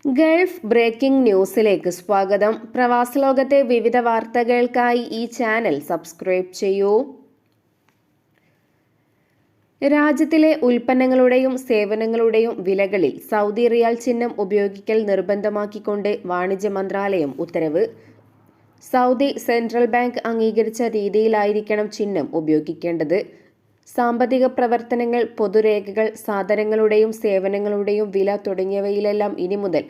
Gulf breaking ന്യൂസിലേക്ക് സ്വാഗതം. പ്രവാസലോകത്തെ വിവിധ വാർത്തകൾക്കായി ഈ ചാനൽ സബ്സ്ക്രൈബ് ചെയ്യൂ. രാജ്യത്തിലെ ഉൽപ്പന്നങ്ങളുടെയും സേവനങ്ങളുടെയും വിലകളിൽ സൗദി റിയാൽ ചിഹ്നം ഉപയോഗിക്കൽ നിർബന്ധമാക്കിക്കൊണ്ട് വാണിജ്യ മന്ത്രാലയം ഉത്തരവ്. സൗദി സെൻട്രൽ ബാങ്ക് അംഗീകരിച്ച രീതിയിലായിരിക്കണം ചിഹ്നം ഉപയോഗിക്കേണ്ടത്. സാമ്പത്തിക പ്രവർത്തനങ്ങൾ, പൊതുരേഖകൾ, സാധനങ്ങളുടെയും സേവനങ്ങളുടെയും വില തുടങ്ങിയവയിലെല്ലാം ഇനി മുതൽ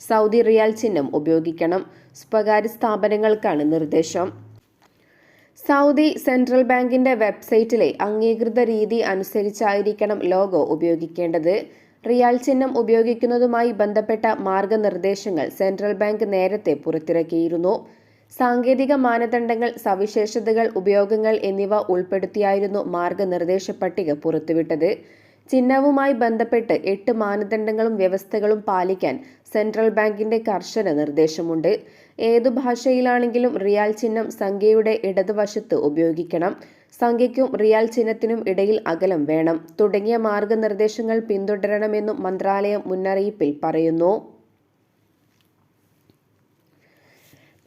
സൗദി റിയാൽ ചിഹ്നം ഉപയോഗിക്കണം. സ്വകാര്യ സ്ഥാപനങ്ങൾക്കാണ് നിർദ്ദേശം. സൗദി സെൻട്രൽ ബാങ്കിന്റെ വെബ്സൈറ്റിലെ അംഗീകൃത രീതി അനുസരിച്ചായിരിക്കണം ലോഗോ ഉപയോഗിക്കേണ്ടത്. റിയാൽ ചിഹ്നം ഉപയോഗിക്കുന്നതുമായി ബന്ധപ്പെട്ട മാർഗനിർദ്ദേശങ്ങൾ സെൻട്രൽ ബാങ്ക് നേരത്തെ പുറത്തിറക്കിയിരുന്നു. സാങ്കേതിക മാനദണ്ഡങ്ങൾ, സവിശേഷതകൾ, ഉപയോഗങ്ങൾ എന്നിവ ഉൾപ്പെടുത്തിയായിരുന്നു മാർഗനിർദ്ദേശ പട്ടിക പുറത്തുവിട്ടത്. ചിഹ്നവുമായി ബന്ധപ്പെട്ട് 8 മാനദണ്ഡങ്ങളും വ്യവസ്ഥകളും പാലിക്കാൻ സെൻട്രൽ ബാങ്കിന്റെ കർശന നിർദ്ദേശമുണ്ട്. ഏതു ഭാഷയിലാണെങ്കിലും റിയാൽ ചിഹ്നം സംഖ്യയുടെ ഇടതുവശത്ത് ഉപയോഗിക്കണം. സംഖ്യയ്ക്കും റിയാൽ ചിഹ്നത്തിനും ഇടയിൽ അകലം വേണം തുടങ്ങിയ മാർഗനിർദ്ദേശങ്ങൾ പിന്തുടരണമെന്നും മന്ത്രാലയം മുന്നറിയിപ്പിൽ പറയുന്നു.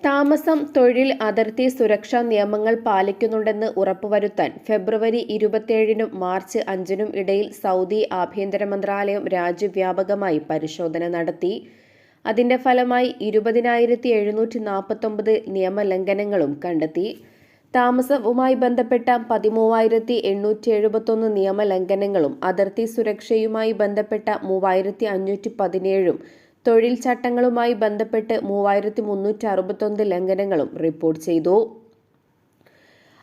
താമസം, തൊഴിൽ, അതിർത്തി സുരക്ഷാ നിയമങ്ങൾ പാലിക്കുന്നുണ്ടെന്ന് ഉറപ്പുവരുത്താൻ ഫെബ്രുവരി 27-നും മാർച്ച് 5-നും ഇടയിൽ സൗദി ആഭ്യന്തര മന്ത്രാലയം രാജ്യവ്യാപകമായി പരിശോധന നടത്തി. അതിന്റെ ഫലമായി 20,749 നിയമലംഘനങ്ങളും കണ്ടെത്തി. താമസവുമായി ബന്ധപ്പെട്ട 13,871 നിയമലംഘനങ്ങളും അതിർത്തി സുരക്ഷയുമായി ബന്ധപ്പെട്ട 3,517-ഉം തൊഴിൽ ചട്ടങ്ങളുമായി ബന്ധപ്പെട്ട് 3,361 ലംഘനങ്ങളും റിപ്പോർട്ട് ചെയ്തു.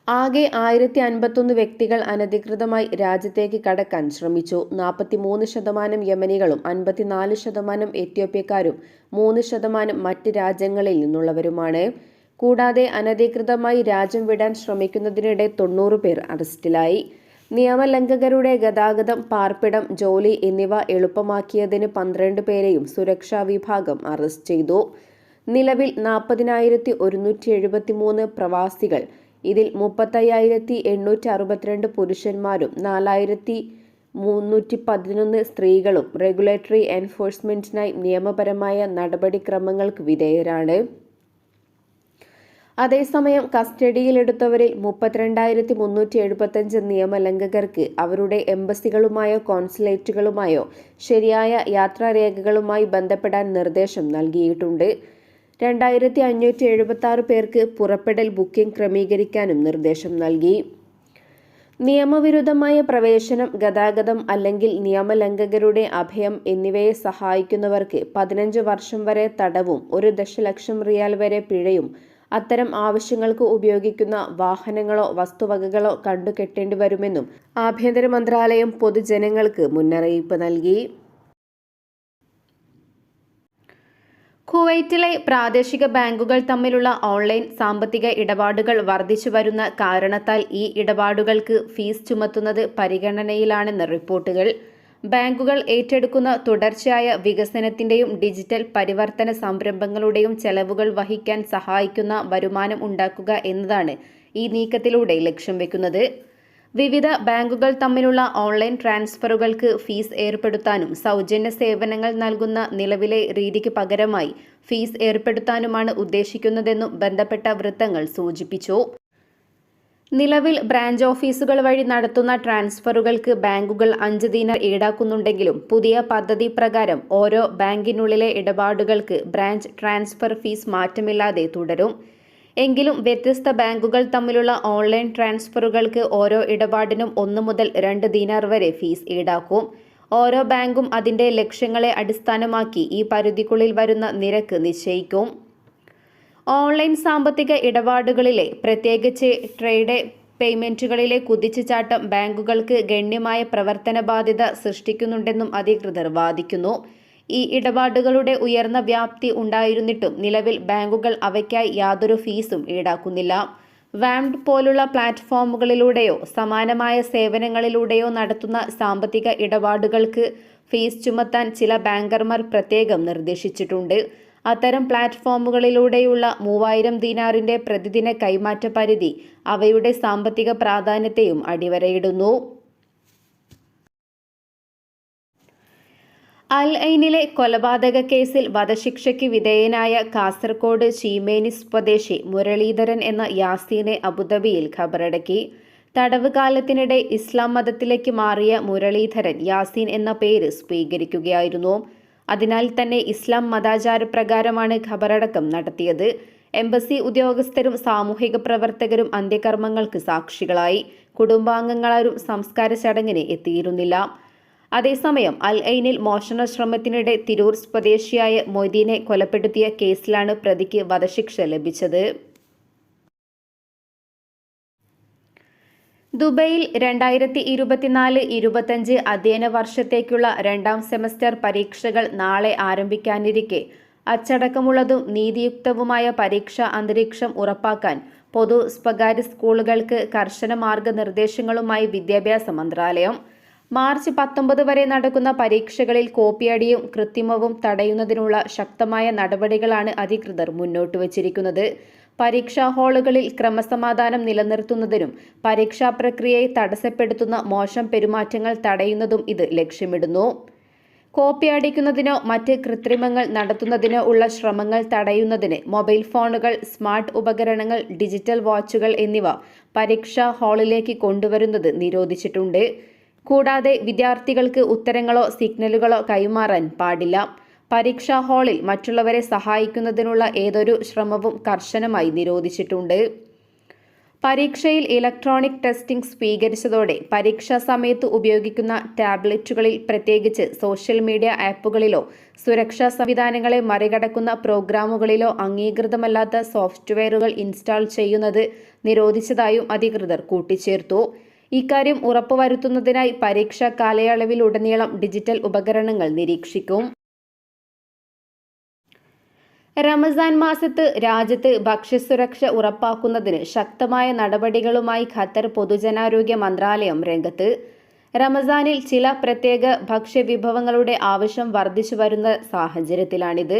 ആകെ 1,051 വ്യക്തികൾ അനധികൃതമായി രാജ്യത്തേക്ക് കടക്കാൻ ശ്രമിച്ചു. 43% യമനികളും 54% എത്യോപ്യക്കാരും 3% മറ്റ് രാജ്യങ്ങളിൽ നിന്നുള്ളവരുമാണ്. കൂടാതെ അനധികൃതമായി രാജ്യം വിടാൻ ശ്രമിക്കുന്നതിനിടെ 90 പേർ അറസ്റ്റിലായി. നിയമലംഘകരുടെ ഗതാഗതം, പാർപ്പിടം, ജോലി എന്നിവ എളുപ്പമാക്കിയതിന് 12 പേരെയും സുരക്ഷാ വിഭാഗം അറസ്റ്റ് ചെയ്തു. നിലവിൽ 40,173 പ്രവാസികൾ, ഇതിൽ 35,862 പുരുഷന്മാരും 4,311 സ്ത്രീകളും റെഗുലേറ്ററി എൻഫോഴ്സ്മെന്റിനായി നിയമപരമായ നടപടിക്രമങ്ങൾക്ക് വിധേയരാണ്. അതേസമയം കസ്റ്റഡിയിലെടുത്തവരിൽ 32,375 നിയമലംഘകർക്ക് അവരുടെ എംബസികളുമായോ കോൺസുലേറ്റുകളുമായോ ശരിയായ യാത്രാരേഖകളുമായി ബന്ധപ്പെടാൻ നിർദ്ദേശം നൽകിയിട്ടുണ്ട്. 2,576 പേർക്ക് പുറപ്പെടൽ ബുക്കിംഗ് ക്രമീകരിക്കാനും നിർദ്ദേശം നൽകി. നിയമവിരുദ്ധമായ പ്രവേശനം, ഗതാഗതം അല്ലെങ്കിൽ നിയമലംഘകരുടെ അഭയം എന്നിവയെ സഹായിക്കുന്നവർക്ക് 15 വർഷം വരെ തടവും 1 ദശലക്ഷം റിയാൽ വരെ പിഴയും അത്തരം ആവശ്യങ്ങൾക്ക് ഉപയോഗിക്കുന്ന വാഹനങ്ങളോ വസ്തുവകകളോ കണ്ടുകെട്ടേണ്ടി വരുമെന്നും ആഭ്യന്തര മന്ത്രാലയം പൊതുജനങ്ങൾക്ക് മുന്നറിയിപ്പ് നൽകി. കുവൈറ്റിലെ പ്രാദേശിക ബാങ്കുകൾ തമ്മിലുള്ള ഓൺലൈൻ സാമ്പത്തിക ഇടപാടുകൾ വർദ്ധിച്ചു വരുന്ന കാരണത്താൽ ഈ ഇടപാടുകൾക്ക് ഫീസ് ചുമത്തുന്നത് പരിഗണനയിലാണെന്ന് റിപ്പോർട്ടുകൾ. ബാങ്കുകൾ ഏറ്റെടുക്കുന്ന തുടർച്ചയായ വികസനത്തിന്റെയും ഡിജിറ്റൽ പരിവർത്തന സംരംഭങ്ങളുടെയും ചെലവുകൾ വഹിക്കാൻ സഹായിക്കുന്ന വരുമാനം ഉണ്ടാക്കുക എന്നതാണ് ഈ നീക്കത്തിലൂടെ ലക്ഷ്യം വെക്കുന്നത്. വിവിധ ബാങ്കുകൾ തമ്മിലുള്ള ഓൺലൈൻ ട്രാൻസ്ഫറുകൾക്ക് ഫീസ് ഏർപ്പെടുത്താനും സൗജന്യ സേവനങ്ങൾ നൽകുന്ന നിലവിലെ രീതിക്ക് പകരമായി ഫീസ് ഏർപ്പെടുത്താനുമാണ് ഉദ്ദേശിക്കുന്നതെന്നും ബന്ധപ്പെട്ട വൃത്തങ്ങൾ സൂചിപ്പിച്ചു. നിലവിൽ ബ്രാഞ്ച് ഓഫീസുകൾ വഴി നടത്തുന്ന ട്രാൻസ്ഫറുകൾക്ക് ബാങ്കുകൾ 5 ദിനാർ ഈടാക്കുന്നുണ്ടെങ്കിലും പുതിയ പദ്ധതി പ്രകാരം ഓരോ ബാങ്കിനുള്ളിലെ ഇടപാടുകൾക്ക് ബ്രാഞ്ച് ട്രാൻസ്ഫർ ഫീസ് മാറ്റമില്ലാതെ തുടരും. എങ്കിലും വ്യത്യസ്ത ബാങ്കുകൾ തമ്മിലുള്ള ഓൺലൈൻ ട്രാൻസ്ഫറുകൾക്ക് ഓരോ ഇടപാടിനും 1 മുതൽ 2 ദിനാർ വരെ ഫീസ് ഈടാക്കും. ഓരോ ബാങ്കും അതിന്റെ ലക്ഷ്യങ്ങളെ അടിസ്ഥാനമാക്കി ഈ പരിധിക്കുള്ളിൽ വരുന്ന നിരക്ക് നിശ്ചയിക്കും. ഓൺലൈൻ സാമ്പത്തിക ഇടപാടുകളിലെ, പ്രത്യേകിച്ച് ട്രേഡ് പേയ്മെന്റുകളിലെ കുതിച്ചുചാട്ടം ബാങ്കുകൾക്ക് ഗണ്യമായ പ്രവർത്തന ബാധ്യത സൃഷ്ടിക്കുന്നുണ്ടെന്നും അധികൃതർ വാദിക്കുന്നു. ഈ ഇടപാടുകളുടെ ഉയർന്ന വ്യാപ്തി ഉണ്ടായിരുന്നിട്ടും നിലവിൽ ബാങ്കുകൾ അവയ്ക്കായി യാതൊരു ഫീസും ഈടാക്കുന്നില്ല. വാംഡ് പോലുള്ള പ്ലാറ്റ്ഫോമുകളിലൂടെയോ സമാനമായ സേവനങ്ങളിലൂടെയോ നടത്തുന്ന സാമ്പത്തിക ഇടപാടുകൾക്ക് ഫീസ് ചുമത്താൻ ചില ബാങ്കർമാർ പ്രത്യേകം നിർദ്ദേശിച്ചിട്ടുണ്ട്. അത്തരം പ്ലാറ്റ്ഫോമുകളിലൂടെയുള്ള 3,000 ദിനാറിന്റെ പ്രതിദിന കൈമാറ്റ പരിധി അവയുടെ സാമ്പത്തിക പ്രാധാന്യത്തെയും അടിവരയിടുന്നു. അൽ ഐനിലെ കൊലപാതക കേസിൽ വധശിക്ഷയ്ക്ക് വിധേയനായ കാസർകോട് ചീമേനി സ്വദേശി മുരളീധരൻ എന്ന യാസീനെ അബുദാബിയിൽ ഖബറടക്കി. തടവ് കാലത്തിനിടെ ഇസ്ലാം മതത്തിലേക്ക് മാറിയ മുരളീധരൻ യാസീൻ എന്ന പേര് സ്വീകരിക്കുകയായിരുന്നു. അതിനാൽ തന്നെ ഇസ്ലാം മതാചാരപ്രകാരമാണ് ഖബറടക്കം നടത്തിയത്. എംബസി ഉദ്യോഗസ്ഥരും സാമൂഹിക പ്രവർത്തകരും അന്ത്യകർമ്മങ്ങൾക്ക് സാക്ഷികളായി. കുടുംബാംഗങ്ങളാരും സംസ്കാര ചടങ്ങിന് എത്തിയിരുന്നില്ല. അതേസമയം അൽ ഐനിൽ മോഷണ ശ്രമത്തിനിടെ തിരൂർ സ്വദേശിയായ മൊയ്തീനെ കൊലപ്പെടുത്തിയ കേസിലാണ് പ്രതിക്ക് വധശിക്ഷ ലഭിച്ചത്. ദുബൈയിൽ 2024-25 അധ്യയന വർഷത്തേക്കുള്ള 2ാം സെമസ്റ്റർ പരീക്ഷകൾ നാളെ ആരംഭിക്കാനിരിക്കെ അച്ചടക്കമുള്ളതും നീതിയുക്തവുമായ പരീക്ഷാ അന്തരീക്ഷം ഉറപ്പാക്കാൻ പൊതു സ്വകാര്യ സ്കൂളുകൾക്ക് കർശന മാർഗനിർദ്ദേശങ്ങളുമായി വിദ്യാഭ്യാസ മന്ത്രാലയം. മാർച്ച് 19 വരെ നടക്കുന്ന പരീക്ഷകളിൽ കോപ്പിയടിയും കൃത്രിമവും തടയുന്നതിനുള്ള ശക്തമായ നടപടികളാണ് അധികൃതർ മുന്നോട്ട് വച്ചിരിക്കുന്നത്. പരീക്ഷാ ഹാളുകളിൽ ക്രമസമാധാനം നിലനിർത്തുന്നതിനും പരീക്ഷാ പ്രക്രിയയെ തടസ്സപ്പെടുത്തുന്ന മോശം പെരുമാറ്റങ്ങൾ തടയുന്നതും ഇത് ലക്ഷ്യമിടുന്നു. കോപ്പി അടിക്കുന്നതിനോ മറ്റ് കൃത്രിമങ്ങൾ നടത്തുന്നതിനോ ഉള്ള ശ്രമങ്ങൾ തടയുന്നതിന് മൊബൈൽ ഫോണുകൾ, സ്മാർട്ട് ഉപകരണങ്ങൾ, ഡിജിറ്റൽ വാച്ചുകൾ എന്നിവ പരീക്ഷാ ഹാളിലേക്ക് കൊണ്ടുവരുന്നത് നിരോധിച്ചിട്ടുണ്ട്. കൂടാതെ വിദ്യാർത്ഥികൾക്ക് ഉത്തരങ്ങളോ സിഗ്നലുകളോ കൈമാറാൻ പാടില്ല. പരീക്ഷാ ഹാളിൽ മറ്റുള്ളവരെ സഹായിക്കുന്നതിനുള്ള ഏതൊരു ശ്രമവും കർശനമായി നിരോധിച്ചിട്ടുണ്ട്. പരീക്ഷയിൽ ഇലക്ട്രോണിക് ടെസ്റ്റിംഗ് സ്വീകരിച്ചതോടെ പരീക്ഷാ സമയത്ത് ഉപയോഗിക്കുന്ന ടാബ്ലറ്റുകളിൽ, പ്രത്യേകിച്ച് സോഷ്യൽ മീഡിയ ആപ്പുകളിലോ സുരക്ഷാ സംവിധാനങ്ങളെ മറികടക്കുന്ന പ്രോഗ്രാമുകളിലോ അംഗീകൃതമല്ലാത്ത സോഫ്റ്റ്വെയറുകൾ ഇൻസ്റ്റാൾ ചെയ്യുന്നത് നിരോധിച്ചതായും അധികൃതർ കൂട്ടിച്ചേർത്തു. ഇക്കാര്യം ഉറപ്പുവരുത്തുന്നതിനായി പരീക്ഷാ കാലയളവിലുടനീളം ഡിജിറ്റൽ ഉപകരണങ്ങൾ നിരീക്ഷിക്കും. റമസാൻ മാസത്ത് രാജ്യത്ത് ഭക്ഷ്യസുരക്ഷ ഉറപ്പാക്കുന്നതിന് ശക്തമായ നടപടികളുമായി ഖത്തർ പൊതുജനാരോഗ്യ മന്ത്രാലയം രംഗത്ത്. റമസാനിൽ ചില പ്രത്യേക ഭക്ഷ്യവിഭവങ്ങളുടെ ആവശ്യം വർദ്ധിച്ചു വരുന്ന സാഹചര്യത്തിലാണിത്.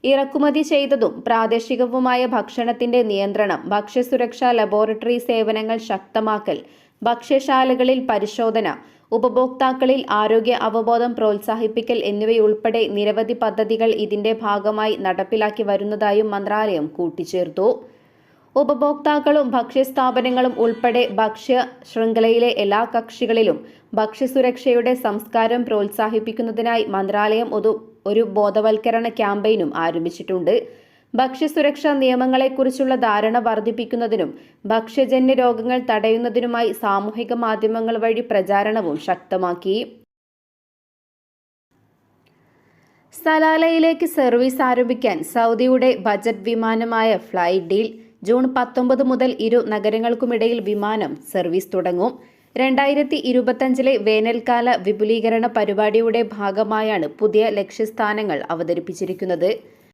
ഇറക്കുമതി ചെയ്തതും പ്രാദേശികവുമായ ഭക്ഷണത്തിന്റെ നിയന്ത്രണം, ഭക്ഷ്യസുരക്ഷാ ലബോറട്ടറി സേവനങ്ങൾ ശക്തമാക്കൽ, ഭക്ഷ്യശാലകളിൽ പരിശോധന, ഉപഭോക്താക്കളിൽ ആരോഗ്യ അവബോധം പ്രോത്സാഹിപ്പിക്കൽ എന്നിവയുൾപ്പെടെ നിരവധി പദ്ധതികൾ ഇതിന്റെ ഭാഗമായി നടപ്പിലാക്കി വരുന്നതായും മന്ത്രാലയം കൂട്ടിച്ചേർത്തു. ഉപഭോക്താക്കളും ഭക്ഷ്യസ്ഥാപനങ്ങളും ഉൾപ്പെടെ ഭക്ഷ്യ ശൃംഖലയിലെ എല്ലാ കക്ഷികളിലും ഭക്ഷ്യസുരക്ഷയുടെ സംസ്കാരം പ്രോത്സാഹിപ്പിക്കുന്നതിനായി മന്ത്രാലയം ഒരു ബോധവൽക്കരണ ക്യാമ്പയിനും ആരംഭിച്ചിട്ടുണ്ട്. ഭക്ഷ്യസുരക്ഷാ നിയമങ്ങളെക്കുറിച്ചുള്ള ധാരണ വർദ്ധിപ്പിക്കുന്നതിനും ഭക്ഷ്യജന്യ രോഗങ്ങൾ തടയുന്നതിനുമായി സാമൂഹിക മാധ്യമങ്ങൾ വഴി പ്രചാരണവും ശക്തമാക്കി. സലാലയിലേക്ക് സർവീസ് ആരംഭിക്കാൻ സൗദിയുടെ ബജറ്റ് വിമാനമായ ഫ്ലൈ ഡീൽ. ജൂൺ 19 മുതൽ ഇരു നഗരങ്ങൾക്കുമിടയിൽ വിമാനം സർവീസ് തുടങ്ങും. 2025 വേനൽക്കാല വിപുലീകരണ പരിപാടിയുടെ ഭാഗമായാണ് പുതിയ ലക്ഷ്യസ്ഥാനങ്ങൾ അവതരിപ്പിച്ചിരിക്കുന്നത്.